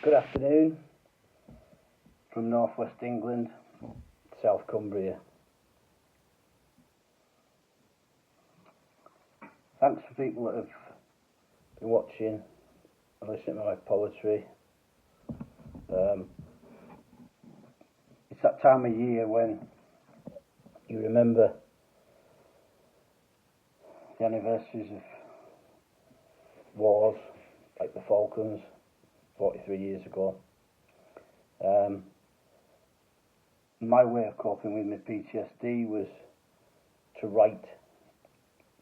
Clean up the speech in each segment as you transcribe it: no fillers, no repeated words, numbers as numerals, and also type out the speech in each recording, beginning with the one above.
Good afternoon from northwest England, South Cumbria. Thanks for people that have been watching and listening to my poetry. It's that time of year when you remember the anniversaries of wars like the Falklands 43 years ago. My way of coping with my PTSD was to write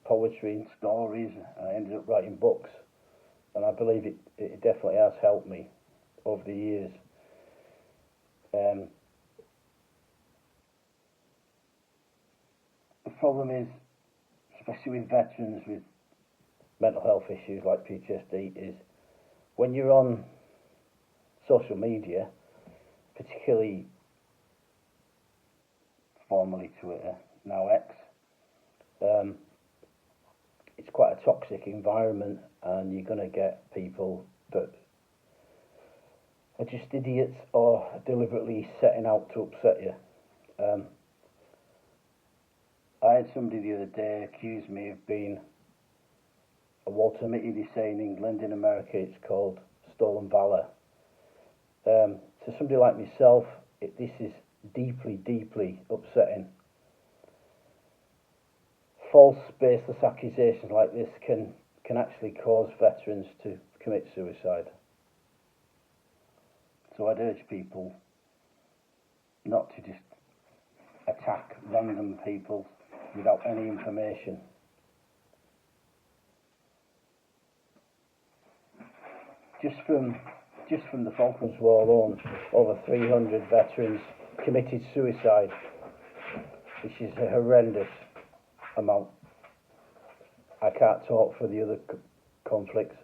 poetry and stories. I ended up writing books, and I believe it definitely has helped me over the years. The problem is, especially with veterans with mental health issues like PTSD, is when you're on social media, particularly formerly Twitter, now X, it's quite a toxic environment, and you're going to get people that are just idiots or deliberately setting out to upset you. I had somebody the other day accuse me of being a Walter Mitty saying in England. In America it's called stolen valor. To somebody like myself, this is deeply, deeply upsetting. False, baseless accusations like this can actually cause veterans to commit suicide. So I'd urge people not to just attack random people without any information. Just from the Falklands War alone, over 300 veterans committed suicide, which is a horrendous amount. I can't talk for the other conflicts,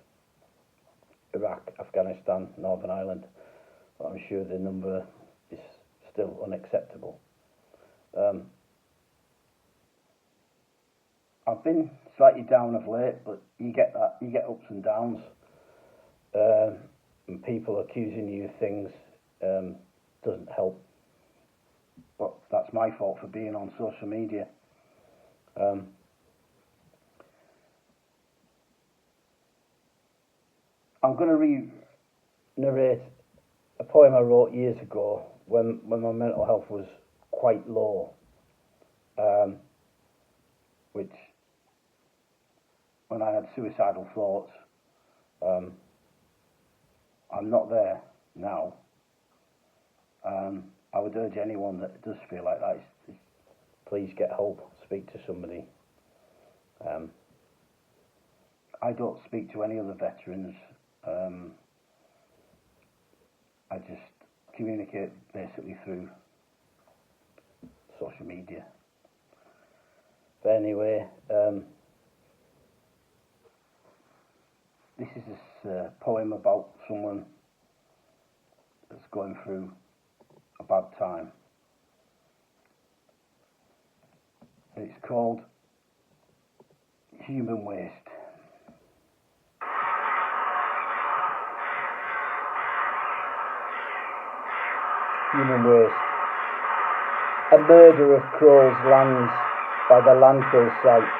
Iraq, Afghanistan, Northern Ireland, but I'm sure the number is still unacceptable. I've been slightly down of late, but you get ups and downs. And people accusing you of things doesn't help. But that's my fault for being on social media. I'm going to narrate a poem I wrote years ago when my mental health was quite low, which when I had suicidal thoughts. I'm not there now. I would urge anyone that does feel like that, please get help, speak to somebody. I don't speak to any other veterans. I just communicate basically through social media. But anyway, this is a poem about someone that's going through a bad time. It's called Human Waste. Human waste. A murder of crows lands by the landfill site.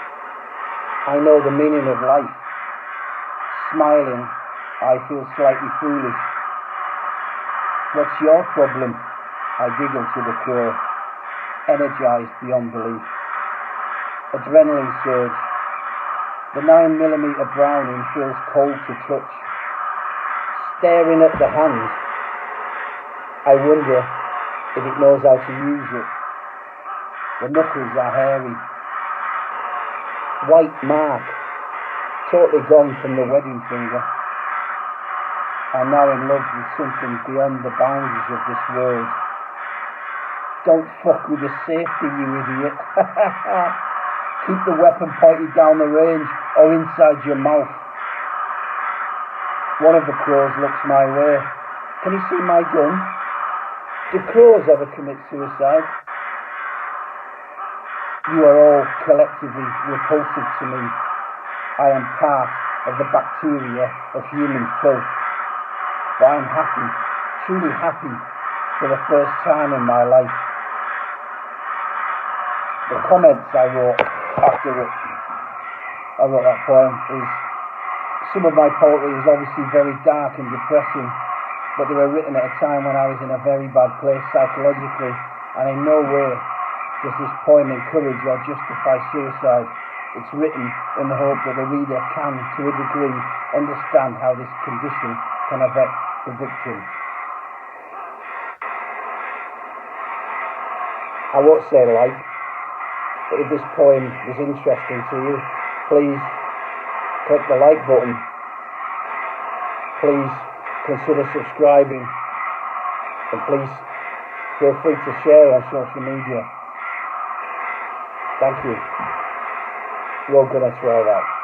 I know the meaning of life. Smiling, I feel slightly foolish. What's your problem? I giggle to the crow, energized beyond belief. Adrenaline surge. The 9mm Browning feels cold to touch. Staring at the hand, I wonder if it knows how to use it. The knuckles are hairy. White mark, totally gone from the wedding finger. I'm now in love with something beyond the boundaries of this world. Don't fuck with the safety, you idiot. Keep the weapon pointed down the range or inside your mouth. One of the crows looks my way. Can you see my gun? Do crows ever commit suicide? You are all collectively repulsive to me. I am part of the bacteria of human filth. but I'm happy, truly happy for the first time in my life. The comments I wrote after I wrote that poem is, some of my poetry is obviously very dark and depressing, but they were written at a time when I was in a very bad place psychologically, and in no way does this poem encourage or justify suicide. It's written in the hope that the reader can, to a degree, understand how this condition can affect the victim. I won't say like, but if this poem is interesting to you, please click the like button. Please consider subscribing, and please feel free to share on social media. Thank you. You're gonna try that.